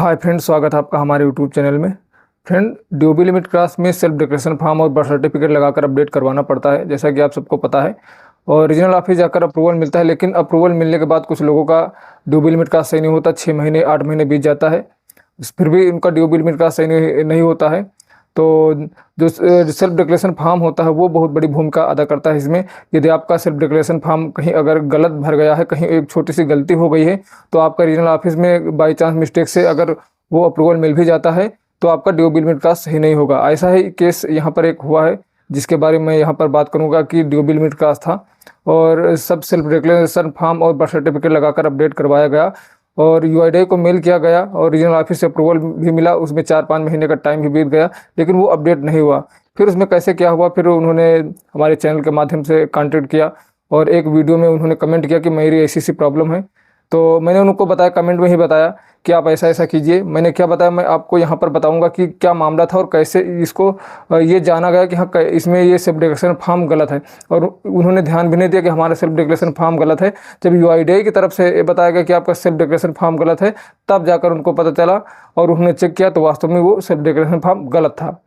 Hi friend, स्वागत है आपका हमारे यूट्यूब चैनल में। फ्रेंड, ड्यूबी लिमिट क्लास में सेल्फ डिक्लेरेशन फॉर्म और बर्थ सर्टिफिकेट लगाकर अपडेट करवाना पड़ता है, जैसा कि आप सबको पता है। और रीजनल ऑफिस जाकर अप्रूवल मिलता है, लेकिन अप्रूवल मिलने के बाद कुछ लोगों का ड्यूबी लिमिट क्लास सही नहीं होता। 6 महीने 8 महीने बीत जाता है, फिर भी उनका ड्यूबी लिमिट क्लास सही नहीं होता है। तो जो सेल्फ डिक्लेरेशन फॉर्म होता है वो बहुत बड़ी भूमिका अदा करता है इसमें। यदि आपका सेल्फ डिक्लेरेशन फॉर्म कहीं अगर गलत भर गया है, कहीं एक छोटी सी गलती हो गई है, तो आपका रीजनल ऑफिस में बाई चांस मिस्टेक से अगर वो अप्रूवल मिल भी जाता है तो आपका ड्यू बिल लिमिट क्लास सही नहीं होगा। ऐसा ही केस यहाँ पर एक हुआ है, जिसके बारे में यहाँ पर बात करूँगा कि ड्यू बिल लिमिट क्लास था और सब सेल्फ डिक्लेरेशन फॉर्म और बर्थ सर्टिफिकेट लगाकर अपडेट करवाया गया और यूआईडीआई को मेल किया गया और रीजनल ऑफिस से अप्रूवल भी मिला। उसमें 4-5 महीने का टाइम भी बीत गया, लेकिन वो अपडेट नहीं हुआ। फिर उसमें कैसे क्या हुआ, फिर उन्होंने हमारे चैनल के माध्यम से कॉन्टेक्ट किया और एक वीडियो में उन्होंने कमेंट किया कि मेरी ऐसी सी प्रॉब्लम है। तो मैंने उनको बताया, कमेंट में ही बताया कि आप ऐसा ऐसा कीजिए। मैंने क्या बताया, मैं आपको यहाँ पर बताऊंगा कि क्या मामला था और कैसे इसको ये जाना गया कि हाँ इसमें ये सेल्फ डिक्लेरेशन फॉर्म गलत है। और उन्होंने ध्यान भी नहीं दिया कि हमारा सेल्फ डिक्लेरेशन फॉर्म गलत है। जब यूआईडीआई की तरफ से बताया गया कि आपका सेल्फ डिक्लेरेशन फॉर्म गलत है, तब जाकर उनको पता चला और उन्होंने चेक किया तो वास्तव में वो सेल्फ डिक्लेरेशन फॉर्म गलत था।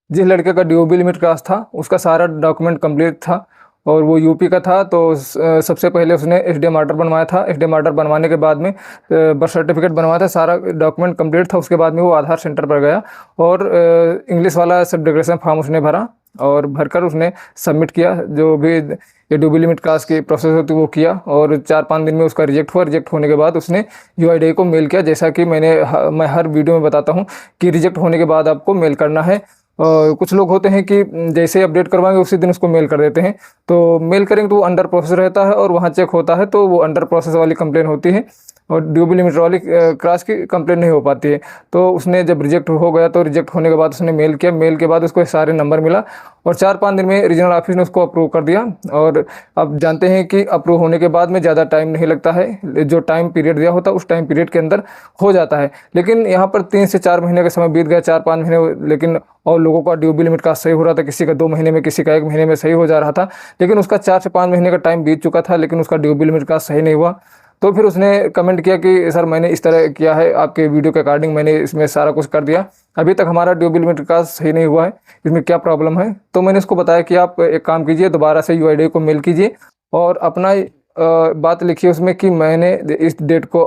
जिस लड़के का ड्यूबी लिमिट क्लास था उसका सारा डॉक्यूमेंट कंप्लीट था और वो यूपी का था। तो सबसे पहले उसने एसडीएम ऑर्डर बनवाया था। एसडीएम ऑर्डर बनवाने के बाद में बर्थ सर्टिफिकेट बनवाया था, सारा डॉक्यूमेंट कंप्लीट था। उसके बाद में वो आधार सेंटर पर गया और इंग्लिश वाला सब डिक्लेरेशन फॉर्म उसने भरा और भरकर उसने सबमिट किया। जो भी ये ड्यूबी लिमिट क्लास की प्रोसेस होती है वो किया और 4-5 दिन में उसका रिजेक्ट हुआ। रिजेक्ट होने के बाद उसने यूआईडीआई को मेल किया, जैसा कि मैं हर वीडियो में बताता हूँ कि रिजेक्ट होने के बाद आपको मेल करना है। कुछ लोग होते हैं कि जैसे ही अपडेट करवाएंगे उसी दिन उसको मेल कर देते हैं। तो मेल करेंगे तो वो अंडर प्रोसेस रहता है और वहाँ चेक होता है तो वो अंडर प्रोसेस वाली कंप्लेन होती है और ड्यूबी लिमिट वाली क्लास की कंप्लेन नहीं हो पाती है। तो उसने जब रिजेक्ट हो गया तो रिजेक्ट होने के बाद उसने मेल किया। मेल के बाद उसको सारे नंबर मिला और 4-5 दिन में रीजनल ऑफिस ने उसको अप्रूव कर दिया। और अब जानते हैं कि अप्रूव होने के बाद में ज़्यादा टाइम नहीं लगता है, जो टाइम पीरियड दिया होता है उस टाइम पीरियड के अंदर हो जाता है। लेकिन यहाँ पर 3 से 4 महीने का समय बीत गया, 4-5 महीने, लेकिन और लोगों का ड्यूबी लिमिट का सही हो रहा था। किसी का 2 महीने में, किसी का 1 महीने में सही हो जा रहा था, लेकिन उसका 4 से 5 महीने का टाइम बीत चुका था, लेकिन उसका ड्यूबी लिमिट का सही नहीं हुआ। तो फिर उसने कमेंट किया कि सर मैंने इस तरह किया है, आपके वीडियो के अकॉर्डिंग मैंने इसमें सारा कुछ कर दिया, अभी तक हमारा ड्यूबी लिमिट का सही नहीं हुआ है, इसमें क्या प्रॉब्लम है। तो मैंने उसको बताया कि आप एक काम कीजिए, दोबारा से यूआईडीआई को मेल कीजिए और अपना बात लिखिए उसमें कि मैंने इस डेट को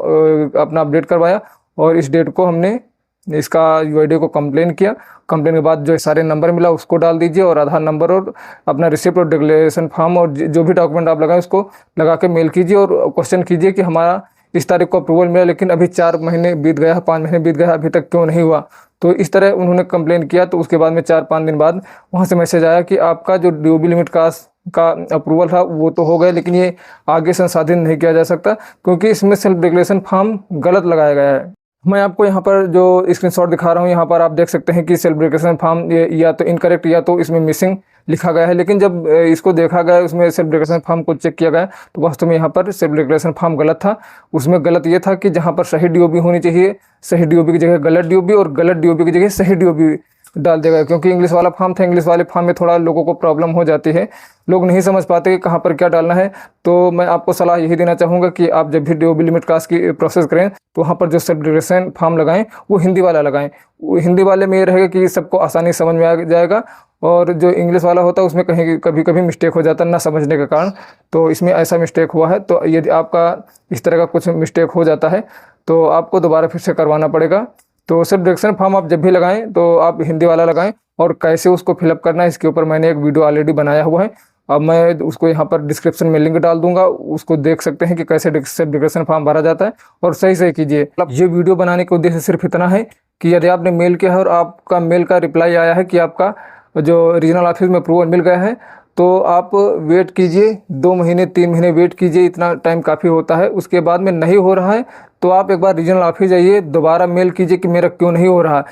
अपना अपडेट करवाया और इस डेट को हमने इसका यूआईडीआई को कंप्लेन किया। कंप्लेन के बाद जो सारे नंबर मिला उसको डाल दीजिए और आधार नंबर और अपना रिसिप्ट और डिक्लेरेशन फॉर्म और जो भी डॉक्यूमेंट आप लगाएं उसको लगा के मेल कीजिए और क्वेश्चन कीजिए कि हमारा इस तारीख को अप्रूवल मिला, लेकिन अभी 4 महीने बीत गया है, 5 महीने बीत गया, अभी तक क्यों नहीं हुआ। तो इस तरह उन्होंने कंप्लेन किया। तो उसके बाद में 4-5 दिन बाद वहाँ से मैसेज आया कि आपका जो ड्यूबी लिमिट का अप्रूवल था वो तो हो गया, लेकिन ये आगे संसाधित नहीं किया जा सकता क्योंकि इसमें सेल्फ डिक्लेरेशन फॉर्म गलत लगाया गया है। मैं आपको यहाँ पर जो स्क्रीनशॉट दिखा रहा हूँ, यहाँ पर आप देख सकते हैं कि सेल्फ डिक्लेरेशन फॉर्म या तो इनकरेक्ट या तो इसमें मिसिंग लिखा गया है। लेकिन जब इसको देखा गया, उसमें सेल्फ डिक्लेरेशन फॉर्म को चेक किया गया तो वास्तव में यहाँ पर सेल्फ डिक्लेरेशन फॉर्म गलत था। उसमें गलत ये था कि जहाँ पर सही डीओबी होनी चाहिए, सही डीओबी की जगह गलत डीओबी और गलत डीओबी की जगह सही डीओबी डाल देगा। क्योंकि इंग्लिश वाला फॉर्म था, इंग्लिश वाले फॉर्म में थोड़ा लोगों को प्रॉब्लम हो जाती है, लोग नहीं समझ पाते कि कहाँ पर क्या डालना है। तो मैं आपको सलाह यही देना चाहूँगा कि आप जब भी ड्यूबी लिमिट क्लास की प्रोसेस करें तो वहाँ पर जो सेल्फ डिक्लेरेशन फॉर्म लगाएं वो हिंदी वाला लगाएं। वो हिंदी वाले में ये रहेगा कि सबको आसानी समझ में आ जाएगा और जो इंग्लिश वाला होता है उसमें कहीं कभी कभी मिस्टेक हो जाता है ना समझने के कारण। तो इसमें ऐसा मिस्टेक हुआ है। तो यदि आपका इस तरह का कुछ मिस्टेक हो जाता है तो आपको दोबारा फिर से करवाना पड़ेगा। तो सेल्फ डिक्लेरेशन फॉर्म आप जब भी लगाएं तो आप हिंदी वाला लगाएं और कैसे उसको फिलअप करना है इसके ऊपर मैंने एक वीडियो ऑलरेडी बनाया हुआ है। अब मैं उसको यहाँ पर डिस्क्रिप्शन में लिंक डाल दूंगा, उसको देख सकते हैं कि कैसे सेल्फ डिक्लेरेशन फॉर्म भरा जाता है और सही सही कीजिए। ये वीडियो बनाने का उद्देश्य सिर्फ इतना है कि यदि आपने मेल किया है और आपका मेल का रिप्लाई आया है कि आपका जो रीजनल ऑफिस में अप्रूवल मिल गया है, तो आप वेट कीजिए, 2 महीने 3 महीने वेट कीजिए, इतना टाइम काफ़ी होता है। उसके बाद में नहीं हो रहा है तो आप एक बार रीजनल ऑफिस जाइए, दोबारा मेल कीजिए कि मेरा क्यों नहीं हो रहा।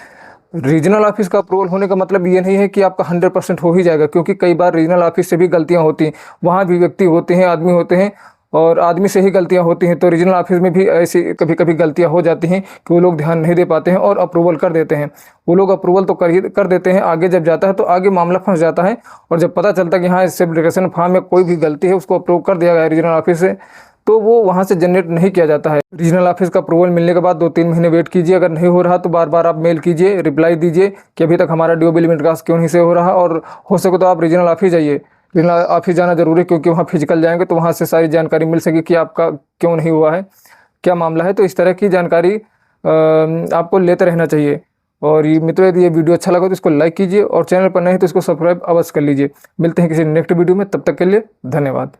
रीजनल ऑफिस का अप्रूवल होने का मतलब ये नहीं है कि आपका 100% हो ही जाएगा, क्योंकि कई बार रीजनल ऑफिस से भी गलतियां होती हैं। वहाँ भी व्यक्ति होते हैं, आदमी होते हैं और आदमी से ही गलतियां होती हैं। तो रीजनल ऑफिस में भी ऐसी कभी कभी गलतियां हो जाती हैं कि वो लोग ध्यान नहीं दे पाते हैं और अप्रूवल कर देते हैं। वो लोग अप्रूवल तो कर देते हैं, आगे जब जाता है तो आगे मामला फंस जाता है और जब पता चलता है कि हाँ सेल्फ डिक्लेरेशन फॉर्म में कोई भी गलती है, उसको अप्रूव कर दिया गया रीजनल ऑफिस से, तो वो वहाँ से जनरेट नहीं किया जाता है। रीजनल ऑफिस का अप्रूवल मिलने के बाद 2-3 महीने वेट कीजिए, अगर नहीं हो रहा तो बार बार आप मेल कीजिए, रिप्लाई दीजिए कि अभी तक हमारा ड्यूरेबल लिमिट क्रॉस क्यों नहीं से हो रहा, और हो सके तो आप रीजनल ऑफिस जाइए। रीजनल ऑफिस जाना जरूरी है क्योंकि वहाँ फिजिकल जाएंगे तो वहाँ से सारी जानकारी मिल सकेगी कि आपका क्यों नहीं हुआ है, क्या मामला है। तो इस तरह की जानकारी आपको लेते रहना चाहिए। और ये मित्रों, यदि ये वीडियो अच्छा लगा तो इसको लाइक कीजिए और चैनल पर नहीं तो इसको सब्सक्राइब अवश्य कर लीजिए। मिलते हैं किसी नेक्स्ट वीडियो में, तब तक के लिए धन्यवाद।